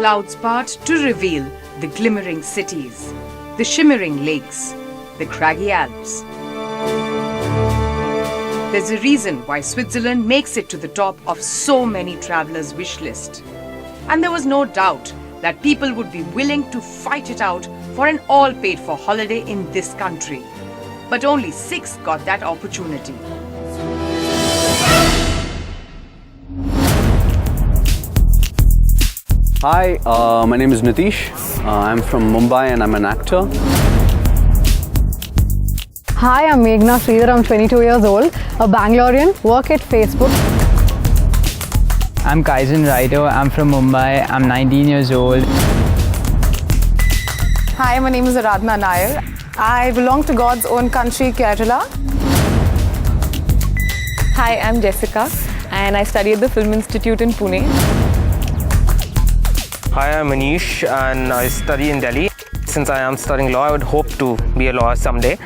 clouds part to reveal the glimmering cities, the shimmering lakes, the craggy Alps. There's a reason why Switzerland makes it to the top of so many travelers' wish list. And there was no doubt that people would be willing to fight it out for an all-paid-for holiday in this country. But only 6 got that opportunity. Hi, my name is Nitish. I'm from Mumbai and I'm an actor. Hi, I'm Meghna Sridhar. I'm 22 years old, a Bangalorean, work at Facebook. I'm Kaizen Writer. I'm from Mumbai. I'm 19 years old. Hi, my name is Aradhana Nair. I belong to God's own country, Kerala. Hi, I'm Jessica and I study at the Film Institute in Pune. Hi, I'm Manish and I study in Delhi. Since I am studying law, I would hope to be a lawyer someday.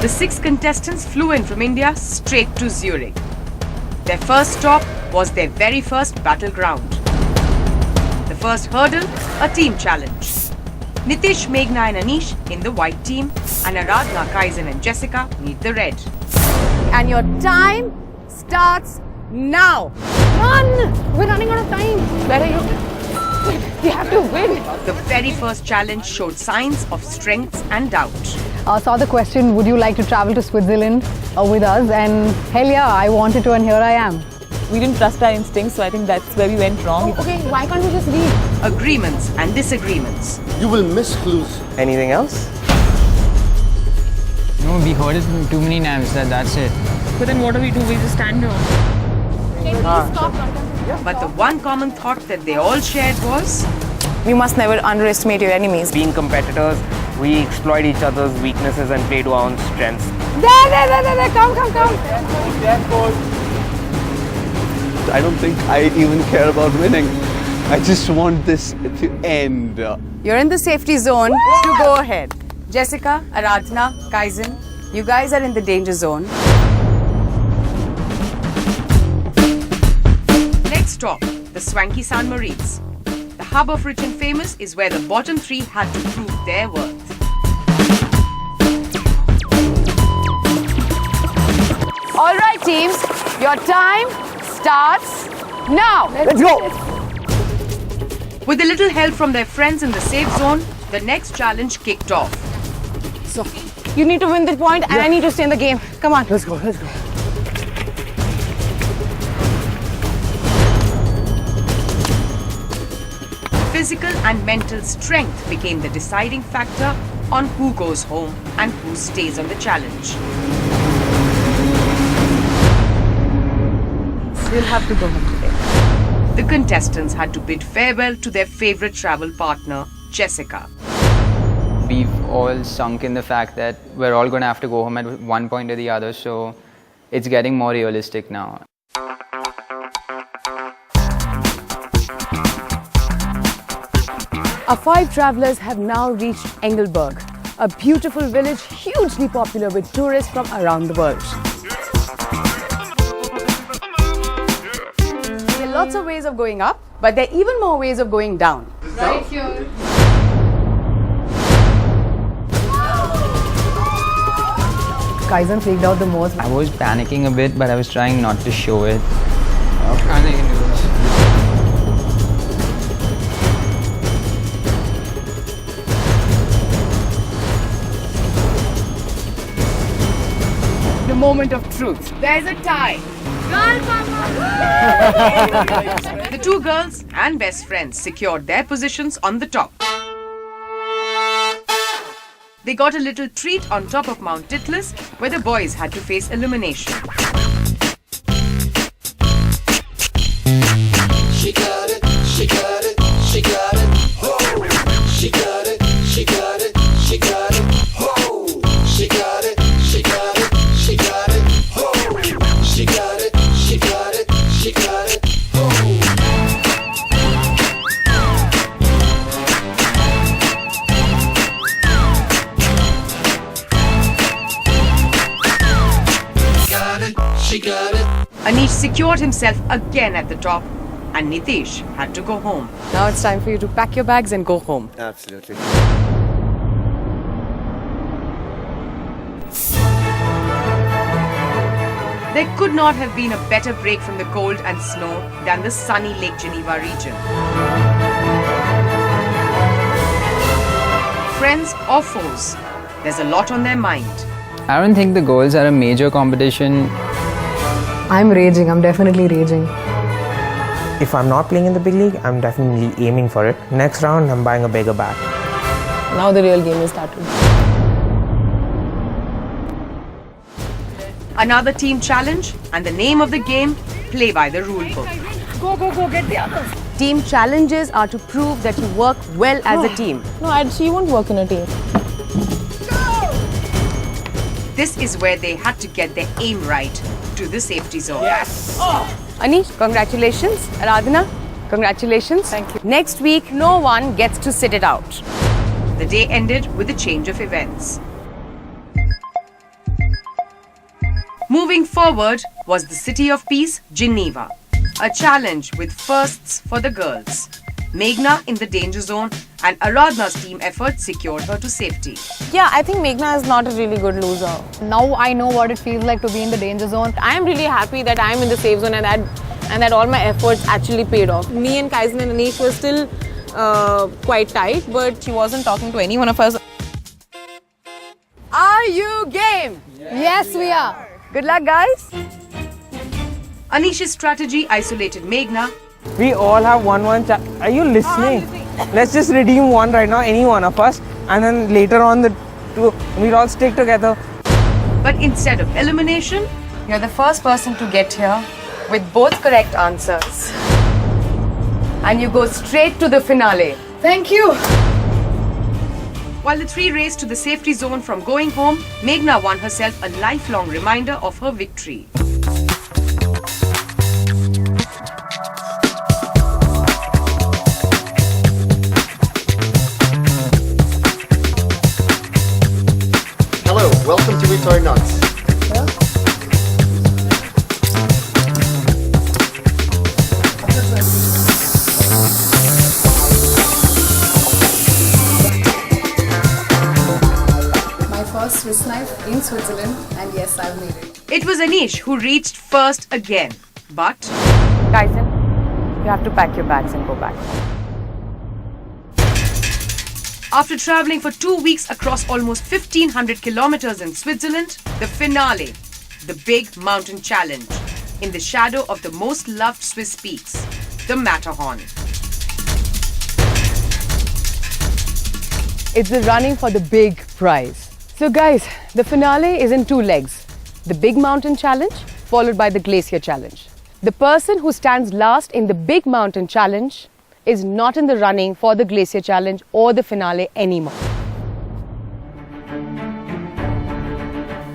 The 6 contestants flew in from India straight to Zurich. Their first stop was their very first battleground. The first hurdle, a team challenge. Nitish, Meghna and Anish in the white team and Aradhana, Kaizen and Jessica meet the red. And your time starts now. Run! We're running out of time. Where are you? We have to win. The very first challenge showed signs of strength and doubt. Saw the question, would you like to travel to Switzerland with us? And hell yeah, I wanted to and here I am. We didn't trust our instincts, so I think that's where we went wrong. Okay, why can't we just leave? Agreements and disagreements. You will miss clues. Anything else? No, we heard it too many times that's it. But then what do? We just stand here. Can you please stop? But the one common thought that they all shared was, We must never underestimate your enemies. Being competitors, we exploit each other's weaknesses and play to our own strengths. There, come. I don't think I even care about winning. I just want this to end. You're in the safety zone to go ahead. Jessica, Aradhana, Kaizen, you guys are in the danger zone. next stop, the swanky San Moritz. The hub of rich and famous is where the bottom 3 had to prove their worth. All right, teams, your time starts now. Let's go! With a little help from their friends in the safe zone, the next challenge kicked off. So, you need to win this point and I need to stay in the game. Come on. Let's go. Physical and mental strength became the deciding factor on who goes home and who stays on the challenge. We'll have to go home today. The contestants had to bid farewell to their favorite travel partner, Jessica. We've all sunk in the fact that we're all going to have to go home at one point or the other, so it's getting more realistic now. Our 5 travelers have now reached Engelberg, a beautiful village hugely popular with tourists from around the world. There are lots of ways of going up, but there are even more ways of going down. Right here. Kaizen freaked out the most. I was panicking a bit, but I was trying not to show it. I think I can do this. The moment of truth. There's a tie. The 2 girls and best friends secured their positions on the top. They got a little treat on top of Mount Titlis, where the boys had to face elimination. She got it, she got it, she got it, ho! She got it, she got it, she got it, ho! She got it, she got it, she got it, ho! She got it, she got it, she got it, ho! Anish secured himself again at the top and Nitish had to go home. Now it's time for you to pack your bags and go home. Absolutely. There could not have been a better break from the cold and snow than the sunny Lake Geneva region. Friends or foes, there's a lot on their mind. I don't think the goals are a major competition. I'm raging. I'm definitely raging. If I'm not playing in the big league, I'm definitely aiming for it. Next round, I'm buying a bigger bat. Now the real game is started. Another team challenge, and the name of the game, play by the rule book. Team challenges are to prove that you work well as a team. No, she won't work in a team. This is where they had to get their aim right to the safety zone. Anish, congratulations. Aradhana, congratulations. Thank you. Next week, no one gets to sit it out. The day ended with a change of events. Moving forward was the City of Peace, Geneva. A challenge with firsts for the girls. Meghna in the danger zone and Aradhana's team effort secured her to safety. Yeah, I think Meghna is not a really good loser. Now I know what it feels like to be in the danger zone. I am really happy that I am in the safe zone and that all my efforts actually paid off. Me and Kaizan and Anish were still quite tight, but she wasn't talking to any one of us. Are you game? Yes, we are. Good luck, guys. Anish's strategy isolated Meghna. We all have one. Are you listening? Let's just redeem one right now, any one of us, and then later on we'll all stick together. But instead of elimination, You're the first person to get here with both correct answers. And you go straight to the finale. Thank you. while the three raced to the safety zone from going home, Meghna won herself a lifelong reminder of her victory. Hello, welcome to Victorinox. My first Swiss knife in Switzerland, and yes, I've made it. It was Anish who reached first again, but Tyson, you have to pack your bags and go back. after traveling for 2 weeks across almost 1,500 kilometers in Switzerland, the finale, the Big Mountain Challenge, in the shadow of the most loved Swiss peaks, the Matterhorn. It's the running for the big prize. So guys, the finale is in 2 legs. The Big Mountain Challenge followed by the Glacier Challenge. The person who stands last in the Big Mountain Challenge is not in the running for the Glacier Challenge or the finale anymore.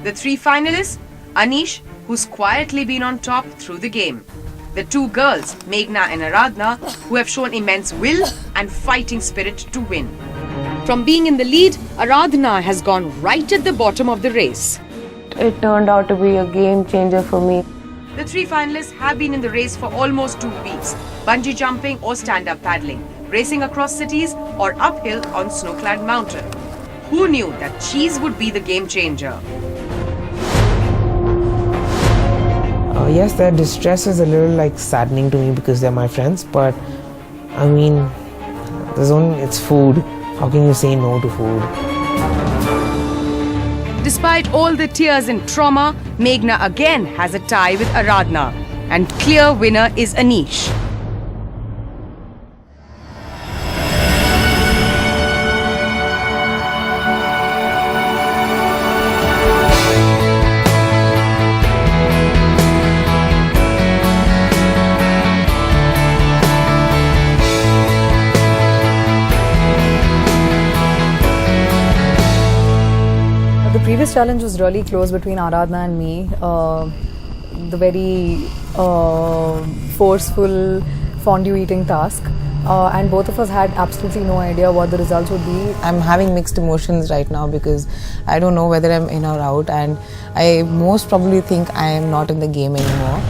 The 3 finalists, Anish, who's quietly been on top through the game. The 2 girls, Meghna and Aradhana, who have shown immense will and fighting spirit to win. From being in the lead, Aradhana has gone right at the bottom of the race. It turned out to be a game changer for me. The 3 finalists have been in the race for almost 2 weeks, bungee jumping or stand-up paddling, racing across cities or uphill on snow-clad mountain. Who knew that cheese would be the game changer? Yes, their distress is a little like saddening to me because they're my friends, but I mean, it's food. How can you say no to food? Despite all the tears and trauma, Meghna again has a tie with Aradhana, and clear winner is Anish. The previous challenge was really close between Aradhana and me. The very forceful fondue eating task. And both of us had absolutely no idea what the results would be. I'm having mixed emotions right now because I don't know whether I'm in or out, and I most probably think I am not in the game anymore.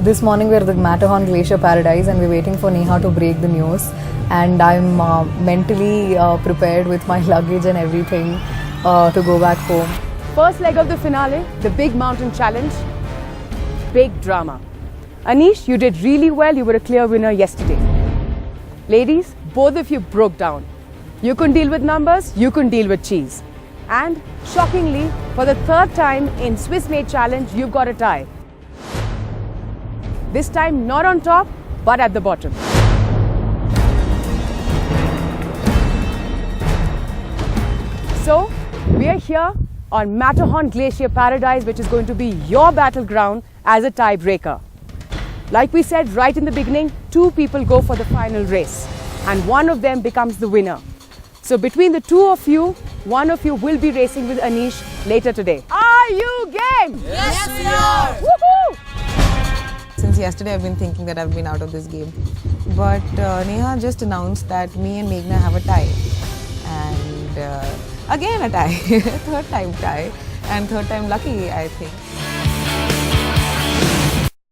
This morning we're at the Matterhorn Glacier Paradise and we're waiting for Neha to break the news. And I'm mentally prepared with my luggage and everything to go back home. First leg of the finale, the Big Mountain Challenge. Big drama. Anish, you did really well. You were a clear winner yesterday. Ladies, both of you broke down. You couldn't deal with numbers, you couldn't deal with cheese. And shockingly, for the third time in Swiss Made Challenge, you've got a tie. This time not on top, but at the bottom. So, we are here on Matterhorn Glacier Paradise, which is going to be your battleground as a tiebreaker. Like we said right in the beginning, 2 people go for the final race and one of them becomes the winner. So between the 2 of you, one of you will be racing with Anish later today. Are you game? Yes, we are! Woohoo! Since yesterday, I've been thinking that I've been out of this game. But Neha just announced that me and Meghna have a tie. And again a tie. Third time tie. And third time lucky, I think.